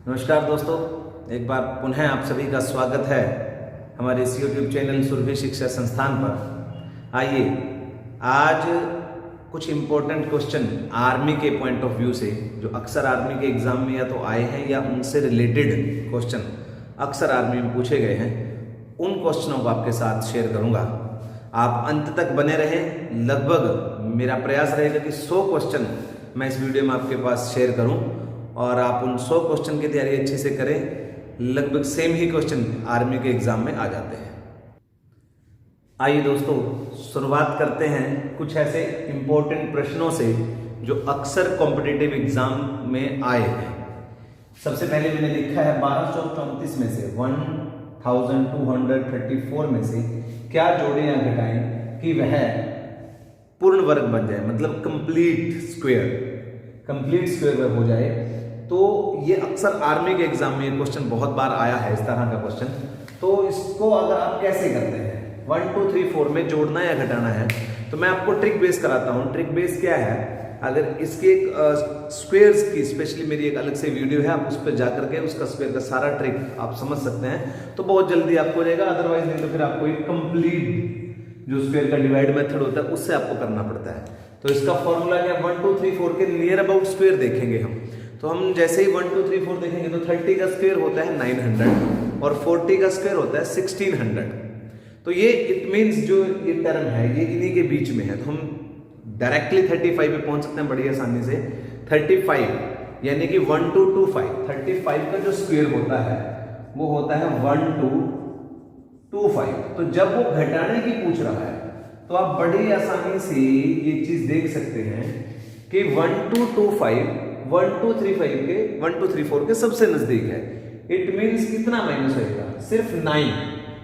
नमस्कार दोस्तों, एक बार पुनः आप सभी का स्वागत है हमारे इस YouTube चैनल सुरभि शिक्षा संस्थान पर। आइए आज कुछ इम्पोर्टेंट क्वेश्चन आर्मी के पॉइंट ऑफ व्यू से, जो अक्सर आर्मी के एग्जाम में या तो आए हैं या उनसे रिलेटेड क्वेश्चन अक्सर आर्मी में पूछे गए हैं, उन क्वेश्चनों को आपके साथ शेयर करूंगा। आप अंत तक बने रहें। लगभग मेरा प्रयास रहेगा कि 100 क्वेश्चन मैं इस वीडियो में आपके पास शेयर करूं और आप उन 100 क्वेश्चन की तैयारी अच्छे से करें। लगभग सेम ही क्वेश्चन आर्मी के एग्जाम में आ जाते हैं। आइए दोस्तों, शुरुआत करते हैं कुछ ऐसे इंपॉर्टेंट प्रश्नों से जो अक्सर कॉम्पिटिटिव एग्जाम में आए हैं। सबसे पहले मैंने लिखा है 1234 में से 1234 में से क्या जोड़ें या घटाएं कि वह पूर्ण वर्ग बन जाए, मतलब कंप्लीट स्क्वायर वर्ग हो जाए। तो ये अक्सर आर्मी के एग्जाम में ये क्वेश्चन बहुत बार आया है, इस तरह का क्वेश्चन। तो इसको अगर आप कैसे करते हैं, 1 2 3 4 में जोड़ना या घटाना है, तो मैं आपको ट्रिक बेस कराता हूं। ट्रिक बेस क्या है, अगर इसके स्क्वायर्स की स्पेशली मेरी एक अलग से वीडियो है, आप उस पर जाकर के उसका स्क्वायर का सारा ट्रिक आप समझ सकते हैं, तो बहुत जल्दी आपको हो जाएगा। अदरवाइज नहीं तो फिर आपको एक कंप्लीट जो स्क्वायर का डिवाइड मेथड होता है उससे आपको करना पड़ता है। तो इसका फॉर्मूला क्या, 1 2 3 4 के नियर अबाउट स्क्वायर देखेंगे हम। तो हम जैसे ही 1 2 3 4 देखेंगे तो 30 का स्क्वायर होता है 900 और 40 का स्क्वायर होता है 1600। तो ये इट मीन्स जो ये टर्म है ये इन्हीं के बीच में है, तो हम डायरेक्टली 35 पे पहुंच सकते हैं बड़ी आसानी से। 35 यानी कि 1 2 2 5, 35 का जो स्क्वायर होता है वो होता है 1 2 2 5। तो जब वो घटाने की पूछ रहा है तो आप बड़ी आसानी से ये चीज देख सकते हैं कि 1 2 2 5 1 2 3 5 के 1 2 3 4 के सबसे नजदीक है। इट मीन्स कितना माइनस होगा, सिर्फ 9।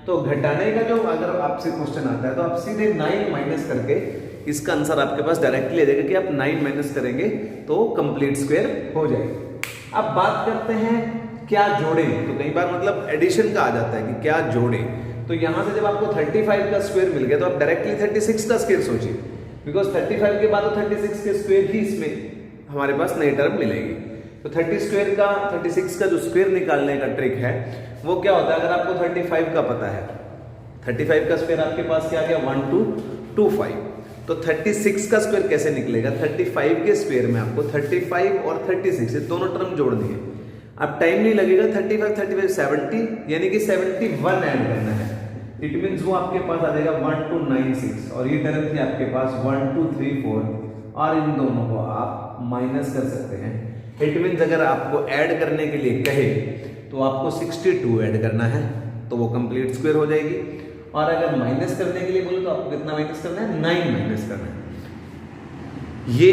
तो घटाने का जो अगर आपसे क्वेश्चन आता है तो आप सीधे 9 माइनस करके इसका आंसर आपके पास डायरेक्टली आ जाएगा कि आप 9 माइनस करेंगे तो कंप्लीट स्क्वायर हो जाएगा। अब बात करते हैं क्या जोड़ें। तो कई बार मतलब एडिशन का आ जाता है कि क्या जोड़ें। तो यहां से जब आपको 35 का स्क्वायर मिल गया तो आप डायरेक्टली 36 का स्क्वायर सोचिए, बिकॉज 35 के बाद तो 36 के स्क्वायर ही इसमें हमारे पास नई टर्म मिलेगी। तो 36 का जो स्क्वायर निकालने का ट्रिक है वो क्या होता है, अगर आपको 35 का पता है, 35 का स्क्वायर आपके पास क्या आ गया 1 2 2 5। तो 36 का स्क्वायर कैसे निकलेगा, 35 के स्क्वायर में आपको 35 और 36 ये दोनों टर्म जोड़नी है। अब टाइम नहीं लगेगा, 35 70 यानी कि 71 ऐड करना है। इट मींस वो आपके पास आ जाएगा 1296 और ये टर्म थी आपके पास 1 2 3 4 और इन दोनों को आप माइनस कर सकते हैं। इट मींस अगर आपको ऐड करने के लिए कहे तो आपको 62 ऐड करना है तो वो कंप्लीट स्क्वायर हो जाएगी, और अगर माइनस करने के लिए बोले तो आपको कितना माइनस करना है, 9 माइनस करना है। ये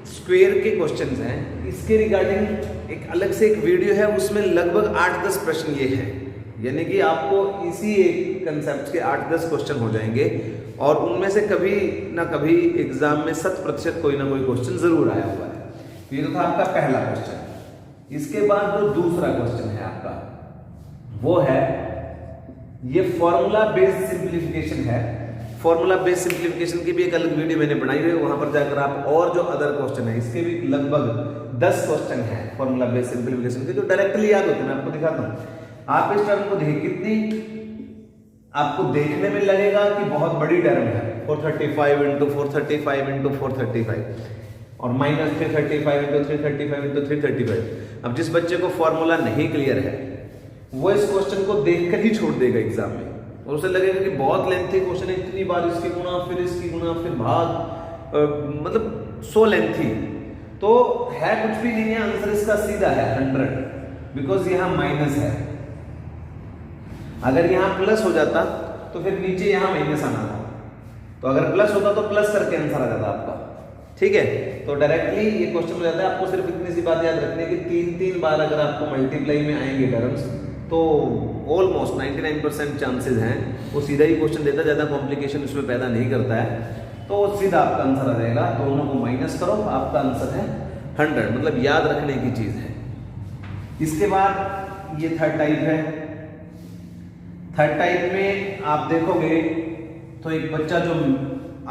स्क्वायर के क्वेश्चंस हैं। इसके रिगार्डिंग एक अलग से एक वीडियो है, उसमें लगभग 8-10 प्रश्न ये है, यानी कि आपको इसी एक कंसेप्ट के 8-10 क्वेश्चन हो जाएंगे और उनमें से कभी ना कभी एग्जाम में 100% कोई ना कोई क्वेश्चन जरूर आया हुआ है। ये तो था आपका पहला क्वेश्चन। इसके बाद जो दूसरा क्वेश्चन है आपका वो है, ये फॉर्मूला बेस्ड सिंप्लीफिकेशन है। फॉर्मूला बेस्ड सिंप्लीफिकेशन की भी एक अलग वीडियो मैंने बनाई हुई है, वहां पर जाकर आप और जो अदर क्वेश्चन है इसके भी लगभग 10 क्वेश्चन है फॉर्मूला बेस्ड सिंप्लीफिकेशन के, जो डायरेक्टली याद होते हैं। मैं आपको दिखाता हूं, आप इस टर्म को देखिए, कितनी आपको देखने में लगेगा कि बहुत बड़ी टर्म है, 435 × 435 × 435 और माइनस 335 × 335 × 335। अब जिस बच्चे को फॉर्मूला नहीं क्लियर है वो इस क्वेश्चन को देखकर ही छोड़ देगा एग्जाम में, और उसे लगेगा कि बहुत लेंथी क्वेश्चन है, इतनी बार इसकी गुणा फिर इसकी गुणा फिर भाग, मतलब सो लेंथी। तो है कुछ भी नहीं है, आंसर इसका सीधा है 100, बिकॉज यहां माइनस है। अगर यहां प्लस हो जाता तो फिर नीचे यहां माइनस आना था, तो अगर प्लस होता तो प्लस करके आंसर आ जाता आपका। ठीक है, तो डायरेक्टली ये क्वेश्चन हो जाता है। आपको सिर्फ इतनी सी बात याद रखनी है कि 3-3 बार अगर आपको मल्टीप्लाई में आएंगे टर्म्स तो ऑलमोस्ट 99% चांसेस हैं वो सीधा ही क्वेश्चन देता है, ज्यादा कॉम्प्लिकेशन उसमें पैदा नहीं करता है, तो सीधा आपका आंसर आ जाएगा। दोनों को माइनस करो, आपका आंसर है 100, मतलब याद रखने की चीज है। इसके बाद ये थर्ड टाइप है। थर्ड टाइप में आप देखोगे तो एक बच्चा जो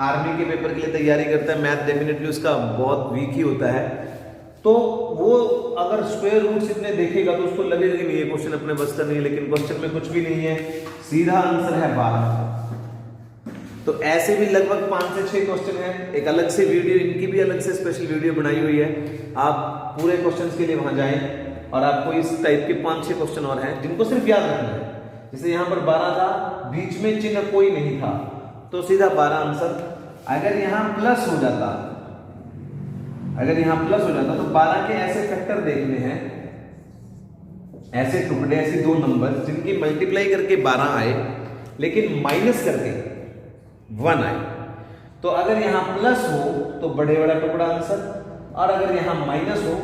आर्मी के पेपर के लिए तैयारी करता है, मैथ डेफिनेटली उसका बहुत वीक ही होता है, तो वो अगर स्क्वायर रूट्स इतने देखेगा तो उसको लगेगा कि नहीं ये क्वेश्चन अपने बस का नहीं है, लेकिन क्वेश्चन में कुछ भी नहीं है, सीधा आंसर है 12। तो ऐसे भी लगभग 5 से 6 क्वेश्चन है, एक अलग से वीडियो, इनकी भी अलग से स्पेशल वीडियो बनाई हुई है, आप पूरे क्वेश्चंस के लिए वहां जाएं और आपको इस टाइप के 5-6 क्वेश्चन और हैं जिनको सिर्फ याद रखना है। जैसे यहाँ पर 12 था, बीच में चिन्ह कोई नहीं था, तो सीधा 12 आंसर। अगर यहाँ प्लस हो जाता, अगर यहाँ प्लस हो जाता तो 12 के ऐसे फैक्टर देखने हैं, ऐसे टुकड़े, ऐसे दो नंबर जिनकी मल्टीप्लाई करके 12 आए लेकिन माइनस करके 1 आए। तो अगर यहां प्लस हो तो बड़े बड़ा टुकड़ा आंसर, और अगर यहां माइनस हो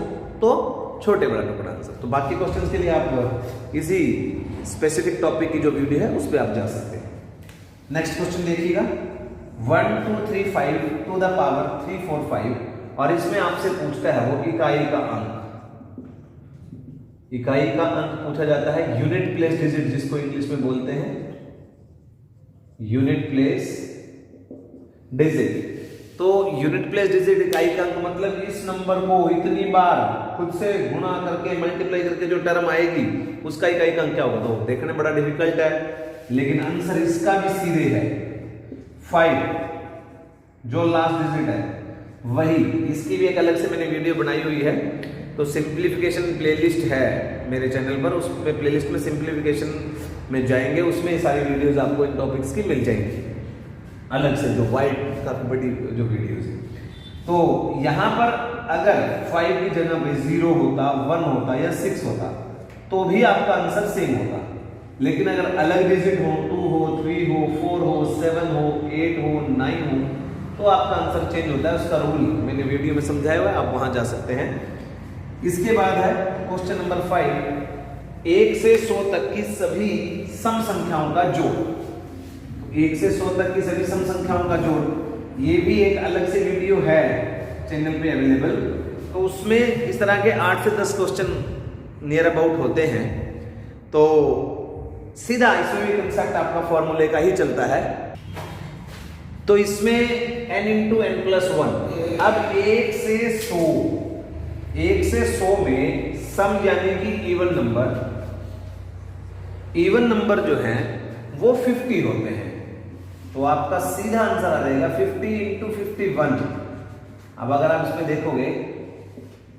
तो छोटे बड़ा टुकड़ा आंसर। तो बाकी क्वेश्चंस के लिए आप इसी स्पेसिफिक टॉपिक की जो वीडियो है उस पर आप जा सकते हैं। नेक्स्ट क्वेश्चन देखिएगा, 1 2 3 5 टू द पावर 3 4 5, और इसमें आपसे पूछता है वो इकाई का अंक। इकाई का अंक पूछा जाता है, यूनिट प्लेस डिजिट जिसको इंग्लिश में बोलते हैं, यूनिट प्लेस डिजिट। तो यूनिट प्लेस डिजिट इकाई का अंक मतलब इस नंबर को इतनी बार खुद से गुणा करके मल्टीप्लाई करके जो टर्म आएगी उसका इकाई का अंक क्या होगा। तो देखने में बड़ा डिफिकल्ट है, लेकिन आंसर इसका भी सीधे है 5, जो लास्ट डिजिट है वही। इसकी भी एक अलग से मैंने वीडियो बनाई हुई है, तो सिंप्लीफिकेशन प्लेलिस्ट है मेरे चैनल पर, उसमें प्लेलिस्ट में सिंप्लीफिकेशन में जाएंगे, उसमें सारी वीडियोस आपको इन टॉपिक्स की मिल जाएंगी अलग से, जो वाइड काफी बड़ी जो वीडियोस है। तो यहां पर अगर 5 की जगह पे 0 होता, 1 होता या 6 होता तो भी आपका आंसर सेम होता, लेकिन अगर अलग डिजिट हो, 2 हो, 3 हो, 4 हो, 7 हो, 8 हो, 9 हो, तो आपका आंसर चेंज होता है। उसका रूल मैंने वीडियो में समझाया हुआ है, आप वहां जा सकते हैं। इसके बाद है क्वेश्चन नंबर 5, 1 से 100 तक की सभी सम संख्याओं का जोड़। 1 से 100 तक की सभी सम संख्याओं का जोड़, ये भी एक अलग से वीडियो है चैनल पे अवेलेबल। तो उसमें इस तरह के 8 से 10 क्वेश्चन नियर अबाउट होते हैं। तो सीधा इसमें भी कंसेप्ट आपका फॉर्मूले का ही चलता है। तो इसमें n इंटू एन प्लस 1, अब 1 से 100 में सम यानी कि इवन नंबर जो है वो 50 होते हैं, तो आपका सीधा आंसर आ जाएगा 50 इंटू 51। अब अगर आप इसमें देखोगे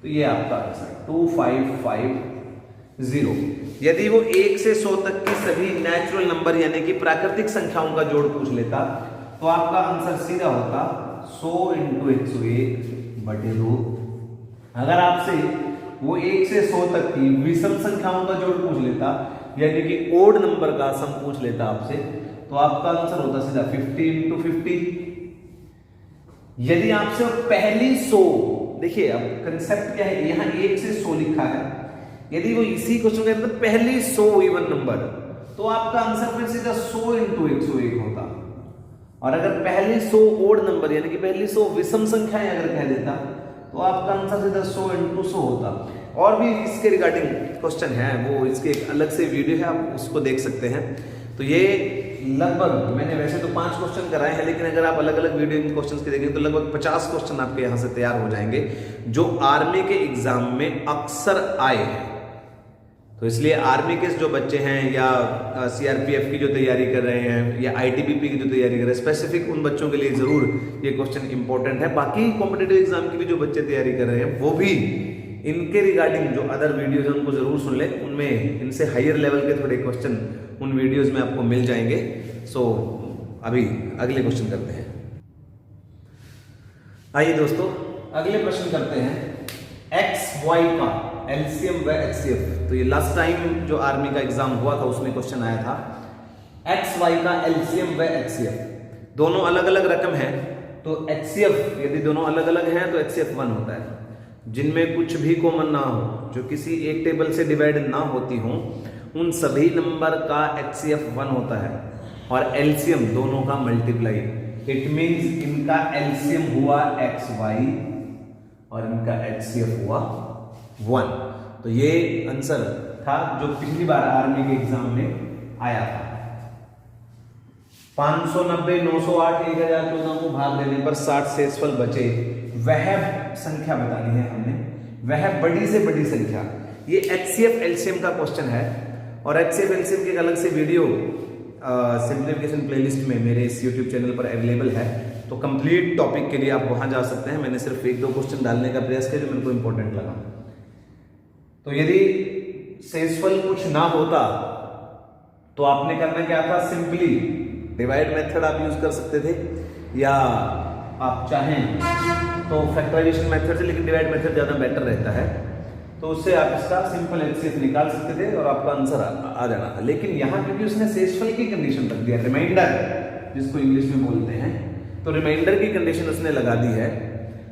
तो ये आपका आंसर 2550। यदि वो 1 से 100 तक की सभी नेचुरल नंबर यानी कि प्राकृतिक संख्याओं का जोड़ पूछ लेता तो आपका आंसर सीधा होता 100 इंटू 101/2। अगर आपसे वो 1 से 100 तक की विषम संख्याओं का जोड़ पूछ लेता यानी कि ओड नंबर का सम पूछ लेता आपसे, तो आपका आंसर होता सीधा 50 इंटू 50। यदि आपसे पहली 100, देखिए अब कंसेप्ट क्या है, यहां 1 से 100 लिखा है, यदि वो इसी क्वेश्चन के अंदर पहली 100 इवन नंबर, तो आपका आंसर फिर सीधा 100 इंटू 101 होता। और अगर पहली 100 ओड नंबर यानी कि पहली 100 विषम संख्याएं अगर कह देता तो आपका आंसर सीधा 100 इंटू 100 होता। और भी इसके रिगार्डिंग क्वेश्चन है, वो इसके एक अलग से वीडियो है, आप उसको देख सकते हैं। तो ये लगभग मैंने वैसे तो 5 क्वेश्चन कराए हैं, लेकिन अगर आप अलग अलग वीडियो इन क्वेश्चंस के देखें तो लगभग 50 क्वेश्चन आपके यहाँ से तैयार हो जाएंगे जो आर्मी के एग्जाम में अक्सर आए हैं। तो इसलिए आर्मी के जो बच्चे हैं या सीआरपीएफ की जो तैयारी कर रहे हैं या आईटीबीपी की जो तैयारी कर रहे हैं, स्पेसिफिक उन बच्चों के लिए जरूर ये क्वेश्चन इंपॉर्टेंट है। बाकी कॉम्पिटिटिव एग्जाम की भी जो बच्चे तैयारी कर रहे हैं वो भी इनके रिगार्डिंग जो अदर वीडियोज हैं उनको जरूर सुन ले, उनमें इनसे हायर लेवल के थोड़े क्वेश्चन उन वीडियोज में आपको मिल जाएंगे। सो अभी अगले क्वेश्चन करते हैं। आइए दोस्तों अगले प्रश्न करते हैं एक्स वाई का एलसीएम व एचसीएफ। तो ये लास्ट टाइम जो आर्मी का एग्जाम हुआ था उसमें क्वेश्चन आया था, एक्स वाई का एलसीएम व एचसीएफ। दोनों अलग अलग रकम है, तो एचसीएफ यदि दोनों अलग अलग हैं तो एचसीएफ 1 होता है। जिनमें कुछ भी कॉमन ना हो, जो किसी एक टेबल से डिवाइड ना होती हो, उन सभी नंबर का एचसीएफ 1 होता है। और एलसीएम दोनों का मल्टीप्लाई, इट मींस इनका एलसीएम हुआ एक्स वाई और इनका एचसीएफ हुआ 1। तो ये आंसर था जो पिछली बार आर्मी के एग्जाम में आया था। 590, 908, 1014 को भाग देने पर 60 शेषफल बचे, वह संख्या बतानी है हमने। वह बड़ी से बड़ी संख्या। ये HCF LCM का क्वेश्चन है और HCF LCM की एक अलग से वीडियो सिंप्लीफिकेशन प्लेलिस्ट में मेरे इस YouTube चैनल पर अवेलेबल है, तो कंप्लीट टॉपिक के लिए आप वहां जा सकते हैं। मैंने सिर्फ 1-2 क्वेश्चन डालने का प्रयास किया जो मेरे को इंपॉर्टेंट लगा। तो यदि शेषफल कुछ ना होता तो आपने करना क्या था, सिंपली डिवाइड मेथड आप यूज कर सकते थे, या आप चाहें तो फैक्टराइजेशन मेथड से, लेकिन डिवाइड मेथड ज्यादा बेटर रहता है, तो उससे आप इसका सिंपल HCF निकाल सकते थे और आपका आंसर आ जाना था। लेकिन यहाँ क्योंकि उसने शेषफल की कंडीशन रख दिया, रिमाइंडर जिसको इंग्लिश में बोलते हैं, तो रिमाइंडर की कंडीशन उसने लगा दी है,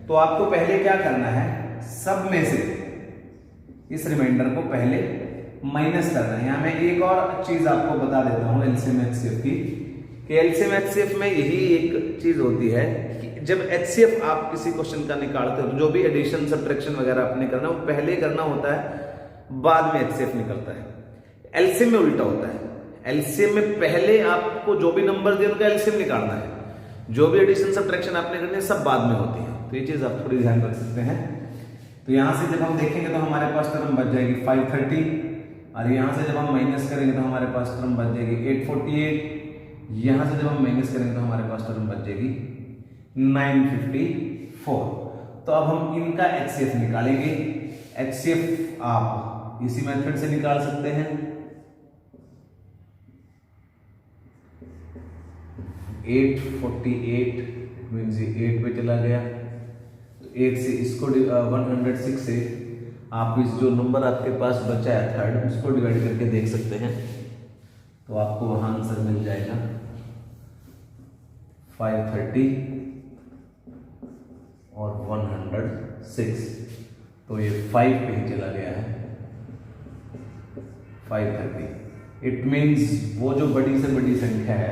तो आपको पहले क्या करना है, सब में से इस रिमाइंडर को पहले माइनस करना है। यहाँ मैं एक और चीज आपको बता देता हूँ LCM HCF की, कि LCM HCF में यही एक चीज होती है कि जब HCF आप किसी क्वेश्चन का निकालते हो तो जो भी एडिशन सब्ट्रैक्शन वगैरह आपने करना वो पहले करना होता है, बाद में HCF निकलता है। LCM में उल्टा होता है, LCM में पहले आपको जो भी नंबर दिए उनका LCM निकालना है, जो भी एडिशन सब्ट्रैक्शन आपने करनी है सब बाद में होती है। तो ये चीज आप थोड़ी ध्यान रख सकते हैं। तो यहां से जब हम देखेंगे तो हमारे पास टर्म बच जाएगी 530, और यहां से जब हम माइनस करेंगे तो हमारे पास टर्म बच जाएगी 848, यहां से जब हम माइनस करेंगे तो हमारे पास टर्म बच जाएगी 954। तो अब हम इनका HCF निकालेंगे। HCF आप इसी मेथड से निकाल सकते हैं, 848 मींस 8 पे चला गया, तो 8 से इसको 106 से आप इस जो नंबर आपके पास बचा है थर्ड, उसको डिवाइड करके देख सकते हैं, तो आपको वहां आंसर मिल जाएगा 530 और 106। तो ये 5 पे ही चला गया है 530। इट मींस वो जो बड़ी से बड़ी संख्या है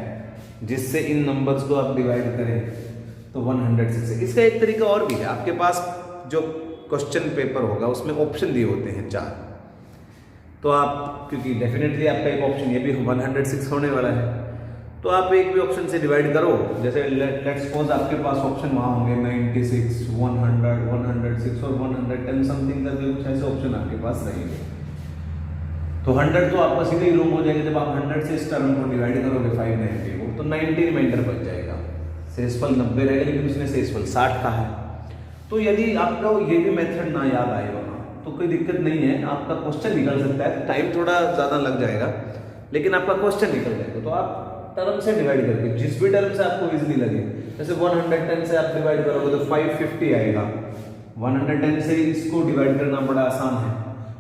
जिससे इन नंबर्स को आप डिवाइड करें तो 106 है। इसका एक तरीका और भी है, आपके पास जो क्वेश्चन पेपर होगा उसमें ऑप्शन दिए होते हैं 4, तो आप, क्योंकि डेफिनेटली आपका एक ऑप्शन ये भी 106 होने वाला है, तो आप एक भी ऑप्शन से डिवाइड करो। जैसे लेट्स सपोज आपके पास ऑप्शन वहां होंगे 96, 100, 106 और 110 समथिंग करके कुछ ऐसे ऑप्शन आपके पास रहेंगे, तो 100 तो आपका सीधे ही रूम हो जाएगा। जब आप 100 से इस टर्म को डिवाइड करोगे 590 को, तो 90 रिमाइंडर बच जाएगा। शेषफल 90 रहेगा, लेकिन उसने शेषफल 60 का है। तो यदि आपका ये भी मेथड ना याद आए वहां, तो कोई दिक्कत नहीं है, आपका क्वेश्चन निकल सकता है। टाइम थोड़ा ज्यादा लग जाएगा, लेकिन आपका क्वेश्चन निकल जाएगा। तो आप टर्म से डिवाइड करके, जिस भी टर्म से आपको इजीली लगे, जैसे 110 से आप डिवाइड करोगे तो 550 आएगा। 110 से इसको डिवाइड करना बड़ा आसान है,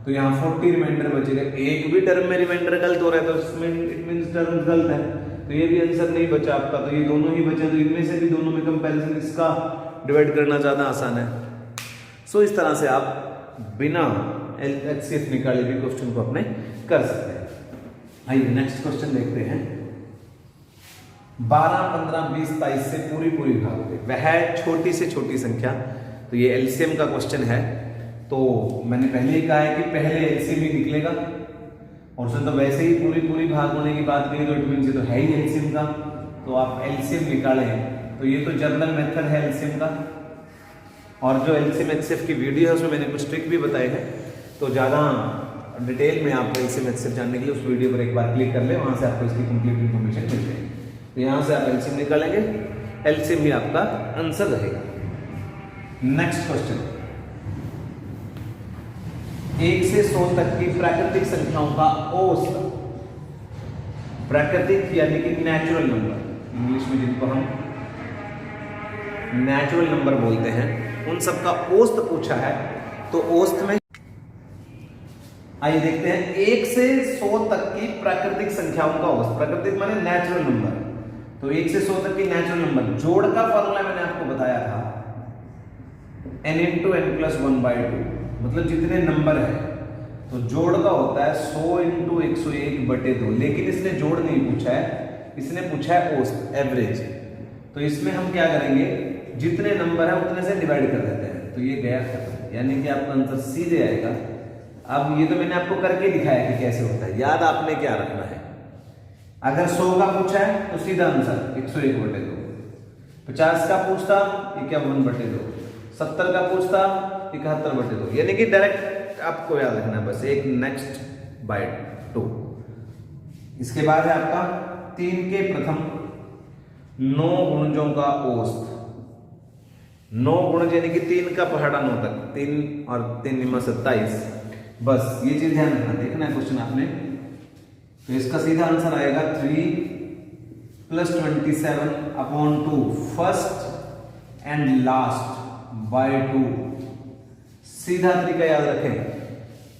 तो यहाँ 40 रिमाइंडर बचेगा। एक भी टर्म में रिमाइंडर गलत हो रहा है तो इसमें इट मींस टर्म गलत है, तो ये भी आंसर नहीं बचा आपका। तो ये दोनों ही बचे, तो इनमें से भी दोनों में कंपैरिजन इसका डिवाइड करना ज्यादा आसान है। सो इस तरह से आप बिना HCF निकाले भी क्वेश्चन को अपने कर सकते हैं। आइए नेक्स्ट क्वेश्चन देखते हैं। 12, 15, 20, 23 से पूरी भागोगे, वह छोटी से छोटी संख्या। तो ये LCM का क्वेश्चन है, तो मैंने पहले ही कहा है कि पहले LCM ही निकलेगा, और उसने तो वैसे ही पूरी भाग होने की बात कही, तो इट मींस ये तो है ही LCM का। तो आप LCM निकालें, तो ये तो जनरल मेथड है LCM का, और जो LCM HCF की वीडियो है उसमें मैंने कुछ ट्रिक भी बताए हैं, तो ज़्यादा डिटेल में आप LCM HCF जानने के लिए उस वीडियो पर एक बार क्लिक कर ले, वहां से आपको इसकी कंप्लीट इन्फॉर्मेशन मिल जाएगी। तो यहाँ से आप LCM निकालेंगे, LCM ही आपका आंसर रहेगा। नेक्स्ट क्वेश्चन, 1 से 100 तक की प्राकृतिक संख्याओं का औसत, प्राकृतिक यानी कि नेचुरल नंबर, इंग्लिश में जिनको हम नेचुरल नंबर बोलते हैं, उन सब का औसत पूछा है। तो औसत में आइए देखते हैं 1 से 100 तक की प्राकृतिक संख्याओं का औसत। प्राकृतिक माने नेचुरल नंबर, तो 1 से 100 तक की नेचुरल नंबर। जोड़ का फॉर्मूला मैंने आपको बताया था, n × n + 1/2, मतलब जितने नंबर है तो जोड़ का होता है 100 × 101/2। लेकिन इसने जोड़ नहीं पूछा है, इसने पूछा है औसत, एवरेज। तो इसमें हम क्या करेंगे, जितने नंबर है उतने से डिवाइड कर देते हैं, तो ये गया खत्म, यानी कि आपका आंसर सीधे आएगा। अब ये तो मैंने आपको करके दिखाया कि कैसे होता है, याद आपने क्या रखना है। अगर 100 का पूछा है तो सीधा आंसर 101/2, 50 का पूछता 51/2, 70 का पूछता 71/2, यानी कि डायरेक्ट आपको याद रखना है बस एक नेक्स्ट बाय 2। इसके बाद है आपका 3 के प्रथम 9 गुणजों का औसत। 9 गुणज यानी कि 3 का पहाड़ा 9 तक, 3 और 3 27, बस ये चीज ध्यान रखना। देखना है क्वेश्चन आपने, तो इसका सीधा आंसर आएगा 3 + 27/2 फर्स्ट एंड लास्ट बाय 2। सीधा तरीका याद रखें,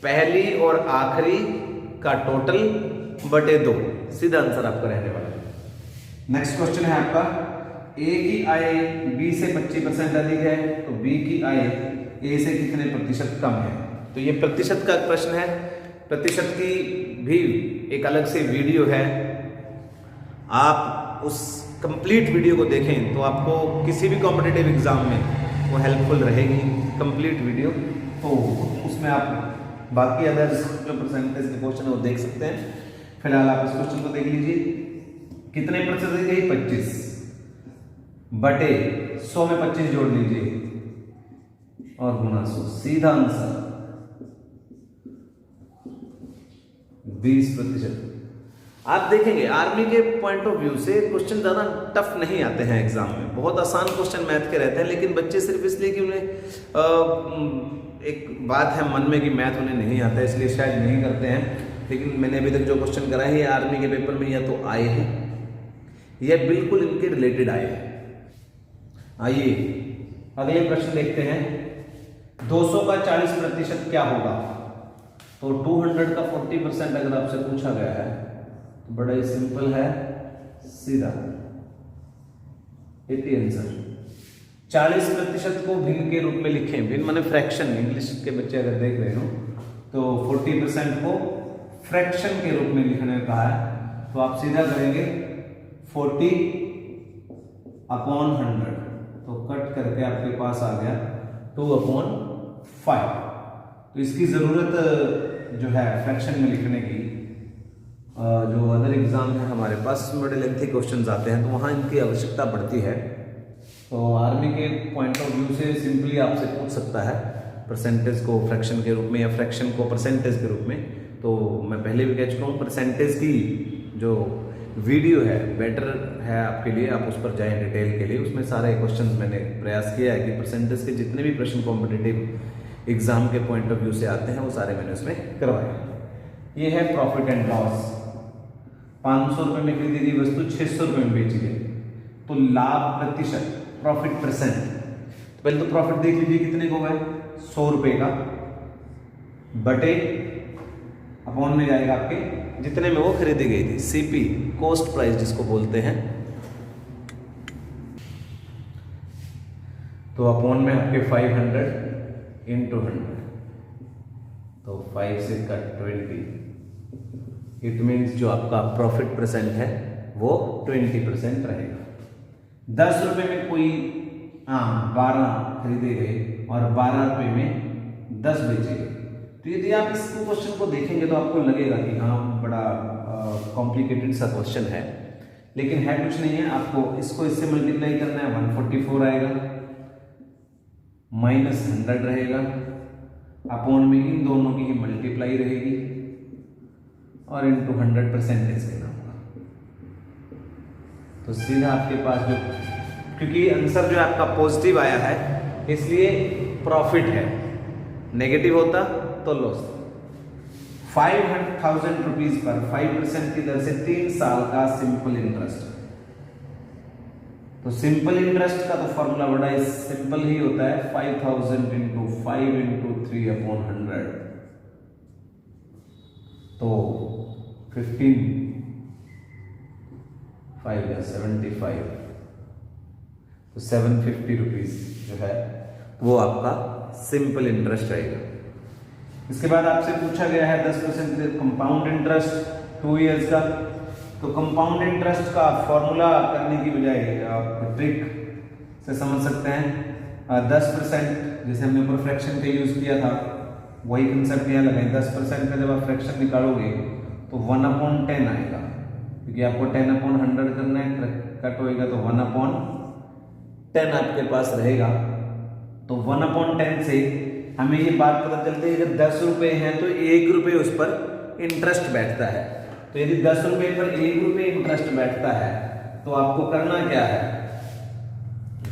पहली और आखिरी का टोटल बटे 2, सीधा आंसर आपका रहने वाला है। नेक्स्ट क्वेश्चन है आपका, ए की आय बी से 25% अधिक है, तो बी की आय ए से कितने प्रतिशत कम है। तो ये प्रतिशत का प्रश्न है, प्रतिशत की भी एक अलग से वीडियो है, आप उस कंप्लीट वीडियो को देखें तो आपको किसी भी कॉम्पिटिटिव एग्जाम में वो हेल्पफुल रहेगी कंप्लीट वीडियो। तो उसमें आप बाकी अदर्स जो परसेंटेज के क्वेश्चन है वो देख सकते हैं। फिलहाल आप इस क्वेश्चन को देख लीजिए, कितने प्रतिशत है, 25 बटे 100 में 25 जोड़ लीजिए और गुना 100, सीधा आंसर 20%। आप देखेंगे आर्मी के पॉइंट ऑफ व्यू से क्वेश्चन ज्यादा टफ नहीं आते हैं एग्जाम में, बहुत आसान क्वेश्चन मैथ के रहते हैं, लेकिन बच्चे सिर्फ इसलिए कि उन्हें एक बात है मन में कि मैथ उन्हें नहीं आता है इसलिए शायद नहीं करते हैं। लेकिन मैंने अभी तक जो क्वेश्चन कराए हैं आर्मी के पेपर में या तो आए हैं या बिल्कुल इनके रिलेटेड आए हैं। आइए अगले प्रश्न देखते हैं, 200 का 40% क्या होगा। तो 200 का 40% अगर आपसे पूछा गया है तो बड़ा ही सिंपल है, सीधा 80 आंसर। 40% को भिन्न के रूप में लिखें, भिन्न माने फ्रैक्शन, इंग्लिश के बच्चे अगर देख रहे हो तो 40% को फ्रैक्शन के रूप में लिखने का कहा है, तो आप सीधा करेंगे 40/100, तो कट करके आपके पास आ गया 2/5। तो इसकी जरूरत जो है फ्रैक्शन में लिखने की, जो अदर एग्जाम है हमारे पास बड़े लेंथी क्वेश्चंस आते हैं तो वहाँ इनकी आवश्यकता बढ़ती है। तो आर्मी के पॉइंट ऑफ व्यू से सिंपली आपसे पूछ सकता है परसेंटेज को फ्रैक्शन के रूप में या फ्रैक्शन को परसेंटेज के रूप में। तो मैं पहले भी कह चुका हूँ, परसेंटेज की जो वीडियो है बेटर है आपके लिए, आप उस पर जाएं डिटेल के लिए, उसमें सारे क्वेश्चंस मैंने प्रयास किया है कि परसेंटेज के जितने भी प्रश्न कॉम्पिटिटिव एग्जाम के पॉइंट ऑफ व्यू से आते हैं वो सारे मैंने उसमें करवाए। ये है प्रॉफिट एंड लॉस, 500 रुपये में खरीदी गई वस्तु 600 रुपये में बेची गई, तो लाभ प्रतिशत प्रॉफिट परसेंट। तो पहले तो प्रॉफिट देख लीजिए कितने को है, 100 रुपये का बटे अपॉन में जाएगा आपके जितने में वो खरीदी गई थी, सीपी कॉस्ट प्राइस जिसको बोलते हैं, तो अपॉन में आपके 500 × 100, तो 5 से कट 20, इट मीन्स जो आपका प्रॉफिट परसेंट है वो 20% रहेगा। 10 रुपये में कोई 12 खरीदे गए और 12 रुपये में 10 बेचे गए, तो यदि आप इस क्वेश्चन को देखेंगे तो आपको लगेगा कि हाँ बड़ा कॉम्प्लिकेटेड सा क्वेश्चन है, लेकिन है कुछ नहीं है। आपको इसको इससे मल्टीप्लाई करना है, 144 आएगा, -100 रहेगा, अपॉन में इन दोनों की मल्टीप्लाई रहेगी और इनटू 100% लेना होगा। तो सीधा आपके पास जो, क्योंकि आंसर जो आपका पॉजिटिव आया है इसलिए प्रॉफिट है, नेगेटिव होता तो लॉस। 500,000 रुपीज पर 5% की दर से 3 साल का सिंपल इंटरेस्ट। तो सिंपल इंटरेस्ट का तो फॉर्मूला बड़ा सिंपल ही होता है, 5,000 × 5 × 3/100, तो 15 5 या 75, तो 750 रुपीज जो है वो आपका सिंपल इंटरेस्ट रहेगा। इसके बाद आपसे पूछा गया है 10% कंपाउंड इंटरेस्ट 2 इयर्स का। तो कंपाउंड इंटरेस्ट का फॉर्मूला करने की बजाय आप ट्रिक से समझ सकते हैं। 10% जैसे हमने ऊपर फ्रैक्शन का यूज किया था वही कंसेप्ट यहाँ लगाए। 10% का जब आप फ्रैक्शन निकालोगे तो 1/10 आएगा, क्योंकि आपको 10/100 करना है, कट होएगा तो 1/10 आपके पास रहेगा। तो 1/10 से हमें ये बात पता चलती है अगर 10 रुपए हैं तो 1 रुपए उस पर इंटरेस्ट बैठता है। तो यदि 10 रुपए पर 1 रुपए इंटरेस्ट बैठता है तो आपको करना क्या है,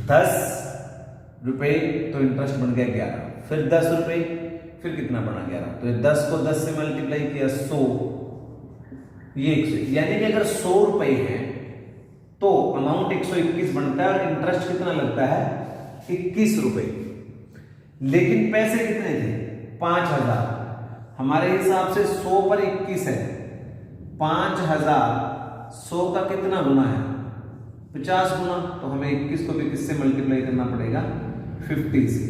10 रुपए तो इंटरेस्ट बन गया 11, फिर 10 रुपए, फिर कितना बना 11, तो 10 को 10 से मल्टीप्लाई किया 100, ये 100, यानी कि अगर 100 रुपए हैं तो अमाउंट 121 बनता है और इंटरेस्ट कितना लगता है 21 रुपए। लेकिन पैसे कितने थे 5000, हमारे हिसाब से 100 पर 21 है, 5000 100 का कितना गुना है 50 गुना, तो हमें 21 को भी किससे मल्टीप्लाई करना पड़ेगा 50 से,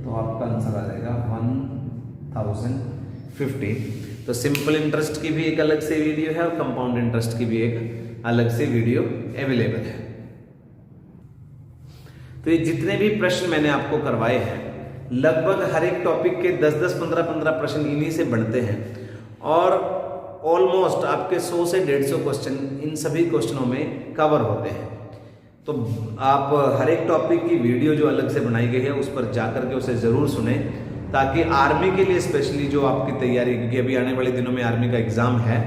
तो आपका आंसर आ जाएगा 1050। तो सिंपल इंटरेस्ट की भी एक अलग से वीडियो है और कंपाउंड इंटरेस्ट की भी एक अलग से वीडियो अवेलेबल है। तो ये जितने भी प्रश्न मैंने आपको करवाए हैं लगभग हर एक टॉपिक के 10-10, 15-15 प्रश्न इन्हीं से बनते हैं और ऑलमोस्ट आपके 100 से 150 क्वेश्चन इन सभी क्वेश्चनों में कवर होते हैं। तो आप हर एक टॉपिक की वीडियो जो अलग से बनाई गई है उस पर जाकर के उसे ज़रूर सुने, ताकि आर्मी के लिए स्पेशली जो आपकी तैयारी, क्योंकि अभी आने वाले दिनों में आर्मी का एग्ज़ाम है,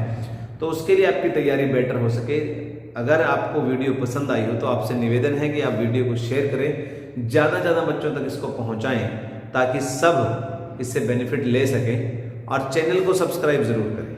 तो उसके लिए आपकी तैयारी बेटर हो सके। अगर आपको वीडियो पसंद आई हो तो आपसे निवेदन है कि आप वीडियो को शेयर करें, ज़्यादा से ज़्यादा बच्चों तक इसको पहुंचाएं ताकि सब इससे बेनिफिट ले सकें, और चैनल को सब्सक्राइब ज़रूर करें।